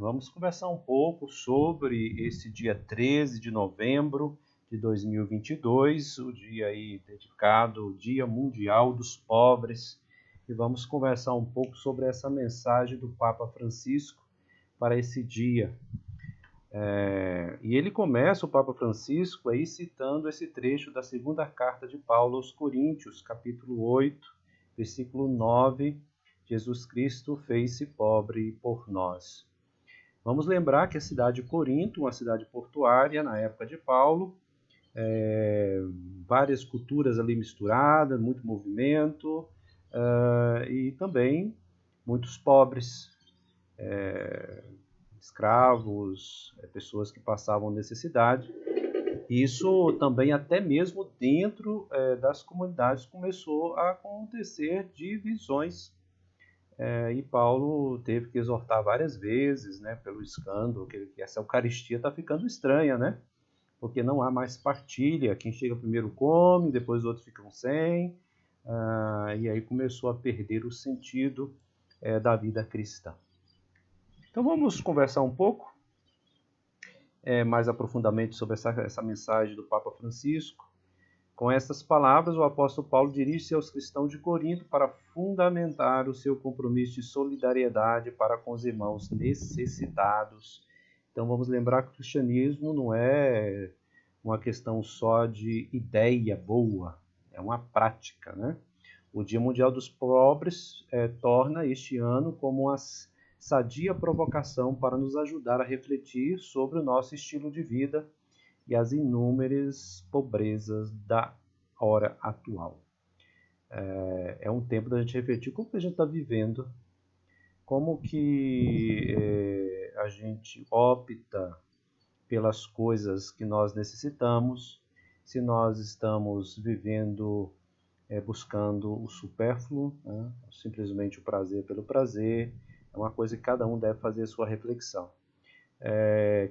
Vamos conversar um pouco sobre esse dia 13 de novembro de 2022, o dia aí dedicado ao Dia Mundial dos Pobres, e vamos conversar um pouco sobre essa mensagem do Papa Francisco para esse dia. E ele começa, o Papa Francisco, aí citando esse trecho da segunda carta de Paulo aos Coríntios, capítulo 8, versículo 9, Jesus Cristo fez-se pobre por nós. Vamos lembrar que a cidade de Corinto, uma cidade portuária na época de Paulo, várias culturas ali misturadas, muito movimento e também muitos pobres, escravos, pessoas que passavam necessidade. Isso também até mesmo dentro das comunidades começou a acontecer divisões. E Paulo teve que exortar várias vezes, né, pelo escândalo, que essa Eucaristia está ficando estranha, né? Porque não há mais partilha. Quem chega primeiro come, depois os outros ficam sem. E aí começou a perder o sentido da vida cristã. Então vamos conversar um pouco mais aprofundadamente sobre essa mensagem do Papa Francisco. Com estas palavras, o apóstolo Paulo dirige-se aos cristãos de Corinto para fundamentar o seu compromisso de solidariedade para com os irmãos necessitados. Então vamos lembrar que o cristianismo não é uma questão só de ideia boa, é uma prática, né? O Dia Mundial dos Pobres torna este ano como uma sadia provocação para nos ajudar a refletir sobre o nosso estilo de vida e as inúmeras pobrezas da hora atual. É um tempo da gente refletir como que a gente está vivendo, como que a gente opta pelas coisas que nós necessitamos, se nós estamos vivendo buscando o supérfluo, né? Simplesmente o prazer pelo prazer. É uma coisa que cada um deve fazer a sua reflexão.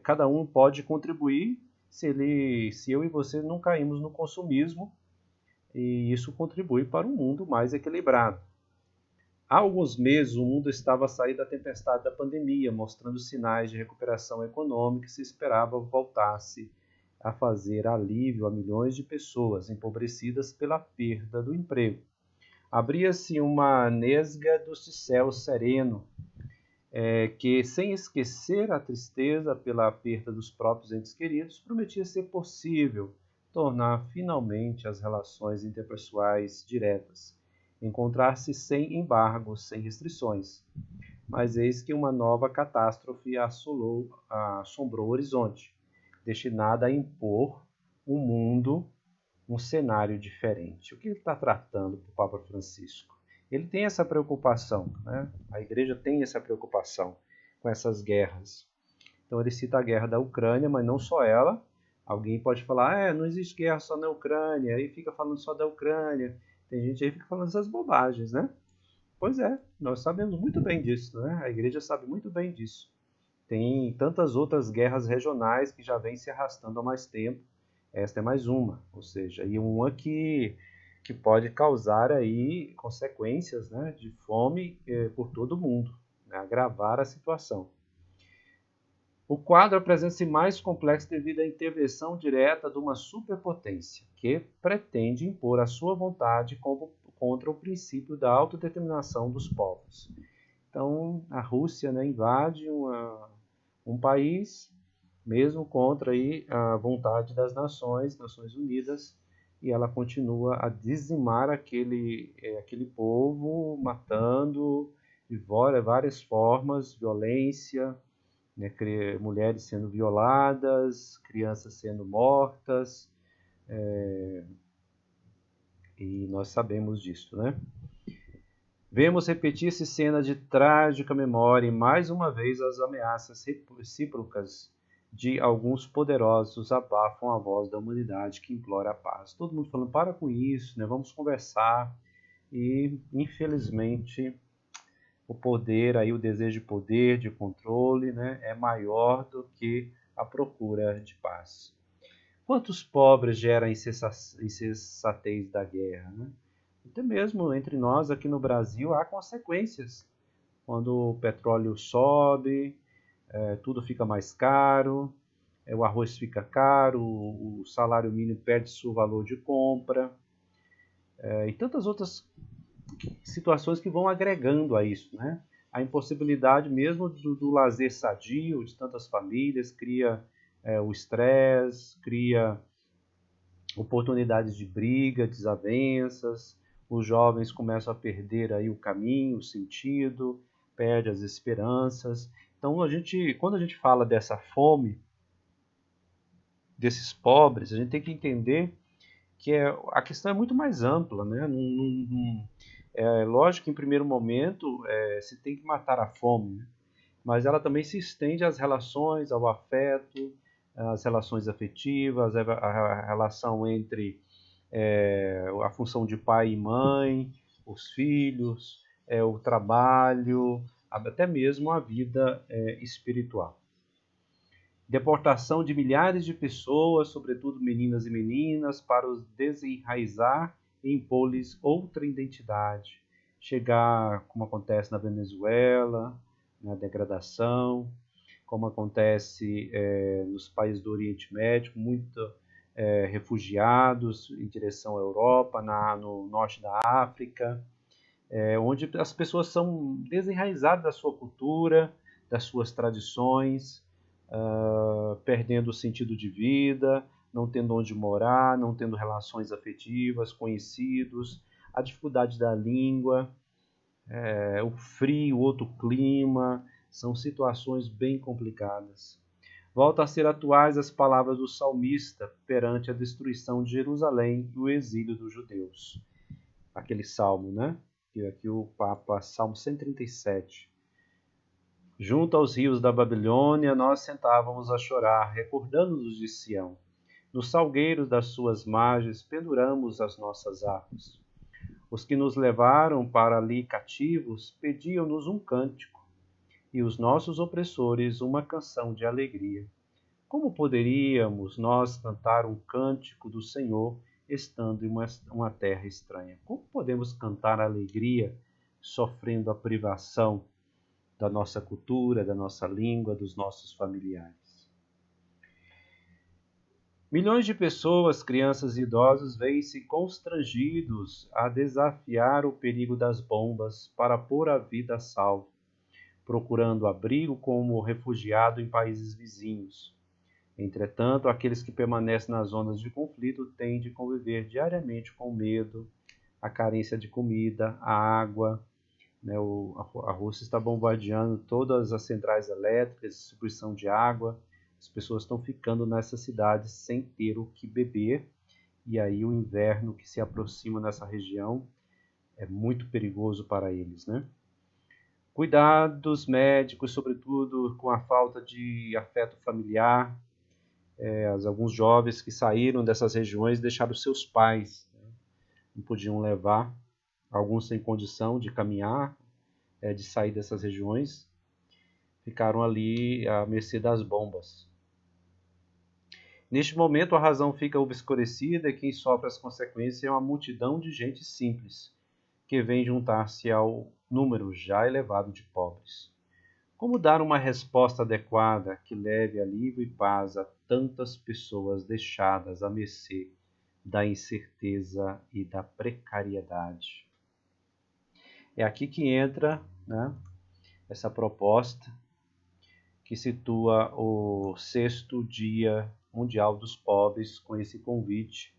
Cada um pode contribuir se eu e você não caímos no consumismo, e isso contribui para um mundo mais equilibrado. Há alguns meses o mundo estava a sair da tempestade da pandemia, mostrando sinais de recuperação econômica e se esperava voltasse a fazer alívio a milhões de pessoas empobrecidas pela perda do emprego. Abria-se uma nesga do céu sereno, que, sem esquecer a tristeza pela perda dos próprios entes queridos, prometia ser possível tornar finalmente as relações interpessoais diretas, encontrar-se sem embargos, sem restrições. Mas eis que uma nova catástrofe assombrou o horizonte, destinada a impor um mundo, um cenário diferente. O que ele está tratando para o Papa Francisco? Ele tem essa preocupação, né? A igreja tem essa preocupação com essas guerras. Então ele cita a guerra da Ucrânia, mas não só ela. Alguém pode falar, não existe guerra só na Ucrânia, aí fica falando só da Ucrânia. Tem gente aí que fica falando essas bobagens, né? Pois é, nós sabemos muito bem disso, né? A igreja sabe muito bem disso. Tem tantas outras guerras regionais que já vêm se arrastando há mais tempo. Esta é mais uma, ou seja, e uma que pode causar aí consequências, né, de fome por todo o mundo, né, agravar a situação. O quadro apresenta-se mais complexo devido à intervenção direta de uma superpotência, que pretende impor a sua vontade contra o princípio da autodeterminação dos povos. Então, a Rússia, né, invade um país, mesmo contra aí a vontade das Nações Unidas, e ela continua a dizimar aquele povo, matando de várias formas, violência, né, mulheres sendo violadas, crianças sendo mortas, e nós sabemos disso, né? Vemos repetir-se cenas de trágica memória e mais uma vez as ameaças recíprocas de alguns poderosos abafam a voz da humanidade que implora a paz. Todo mundo falando, para com isso, né? Vamos conversar. E, infelizmente, o poder, aí, o desejo de poder, de controle, né, é maior do que a procura de paz. Quantos pobres gera a insensatez da guerra, né? Até mesmo entre nós aqui no Brasil há consequências. Quando o petróleo sobe, tudo fica mais caro, o arroz fica caro, o salário mínimo perde seu valor de compra, e tantas outras situações que vão agregando a isso, né? A impossibilidade mesmo do lazer sadio de tantas famílias cria o estresse, cria oportunidades de briga, desavenças, os jovens começam a perder aí o caminho, o sentido, perde as esperanças. Então, quando a gente fala dessa fome, desses pobres, a gente tem que entender que a questão é muito mais ampla, né? É lógico que em primeiro momento se tem que matar a fome, né? Mas ela também se estende às relações, ao afeto, às relações afetivas, a relação entre a função de pai e mãe, os filhos, o trabalho, até mesmo a vida espiritual. Deportação de milhares de pessoas, sobretudo meninas e meninas, para os desenraizar e impor-lhes outra identidade. Chegar, como acontece na Venezuela, na degradação, como acontece nos países do Oriente Médio, muitos refugiados em direção à Europa, no norte da África, onde as pessoas são desenraizadas da sua cultura, das suas tradições, perdendo o sentido de vida, não tendo onde morar, não tendo relações afetivas, conhecidos, a dificuldade da língua, o frio, outro clima, são situações bem complicadas. Voltam a ser atuais as palavras do salmista perante a destruição de Jerusalém e o exílio dos judeus. Aquele salmo, né? Que aqui o Papa, Salmo 137. Junto aos rios da Babilônia, nós sentávamos a chorar, recordando-nos de Sião. Nos salgueiros das suas margens penduramos as nossas harpas. Os que nos levaram para ali cativos pediam-nos um cântico, e os nossos opressores uma canção de alegria. Como poderíamos nós cantar um cântico do Senhor estando em uma terra estranha? Como podemos cantar alegria sofrendo a privação da nossa cultura, da nossa língua, dos nossos familiares? Milhões de pessoas, crianças e idosos, veem-se constrangidos a desafiar o perigo das bombas para pôr a vida a salvo, procurando abrigo como refugiado em países vizinhos. Entretanto, aqueles que permanecem nas zonas de conflito têm de conviver diariamente com o medo, a carência de comida, a água, né? A Rússia está bombardeando todas as centrais elétricas, distribuição de água. As pessoas estão ficando nessas cidades sem ter o que beber, e aí o inverno que se aproxima nessa região é muito perigoso para eles, né? Cuidados médicos, sobretudo com a falta de afeto familiar. Alguns jovens que saíram dessas regiões deixaram seus pais, né? Não podiam levar, alguns sem condição de caminhar, de sair dessas regiões, ficaram ali à mercê das bombas. Neste momento, a razão fica obscurecida e quem sofre as consequências é uma multidão de gente simples, que vem juntar-se ao número já elevado de pobres. Como dar uma resposta adequada que leve alívio e paz a tantas pessoas deixadas à mercê da incerteza e da precariedade? É aqui que entra, né, essa proposta que situa o 6º Dia Mundial dos Pobres com esse convite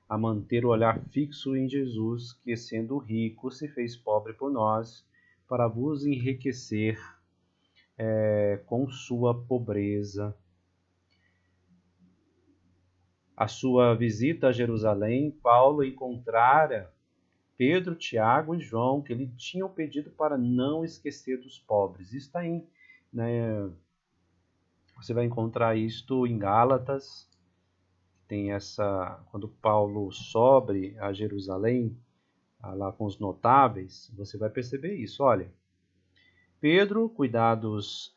a manter o olhar fixo em Jesus, que sendo rico se fez pobre por nós, para vos enriquecer com sua pobreza. A sua visita a Jerusalém, Paulo encontrara Pedro, Tiago e João, que ele tinham pedido para não esquecer dos pobres. Isso está aí, né? Você vai encontrar isto em Gálatas. Tem quando Paulo sobe a Jerusalém, lá com os notáveis, você vai perceber isso. Olha, Pedro, cuidados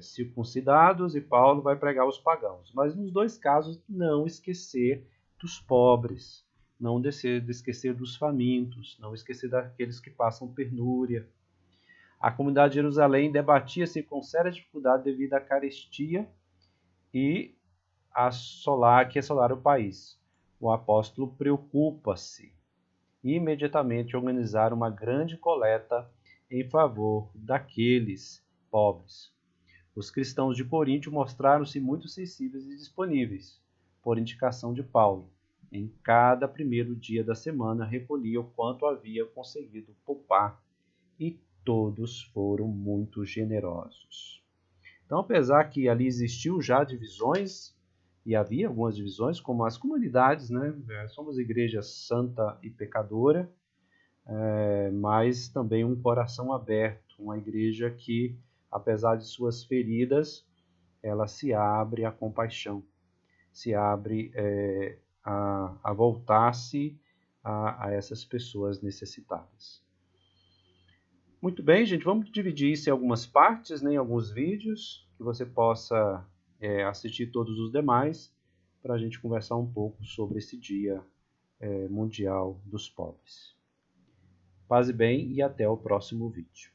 circuncidados, e Paulo vai pregar os pagãos. Mas nos dois casos, não esquecer dos pobres, não esquecer dos famintos, não esquecer daqueles que passam penúria. A comunidade de Jerusalém debatia-se com séria dificuldade devido à carestia e que assolara o país. O apóstolo preocupa-se e imediatamente organizar uma grande coleta em favor daqueles pobres. Os cristãos de Coríntio mostraram-se muito sensíveis e disponíveis, por indicação de Paulo. Em cada primeiro dia da semana recolhia o quanto havia conseguido poupar, e todos foram muito generosos. Então, apesar que ali existiu já divisões, e havia algumas divisões, como as comunidades, né? Somos igreja santa e pecadora, mas também um coração aberto, uma igreja que, apesar de suas feridas, ela se abre à compaixão, se abre a voltar-se a essas pessoas necessitadas. Muito bem, gente, vamos dividir isso em algumas partes, né, em alguns vídeos, que você possa assistir todos os demais, para a gente conversar um pouco sobre esse Dia Mundial dos Pobres. Paz e bem e até o próximo vídeo.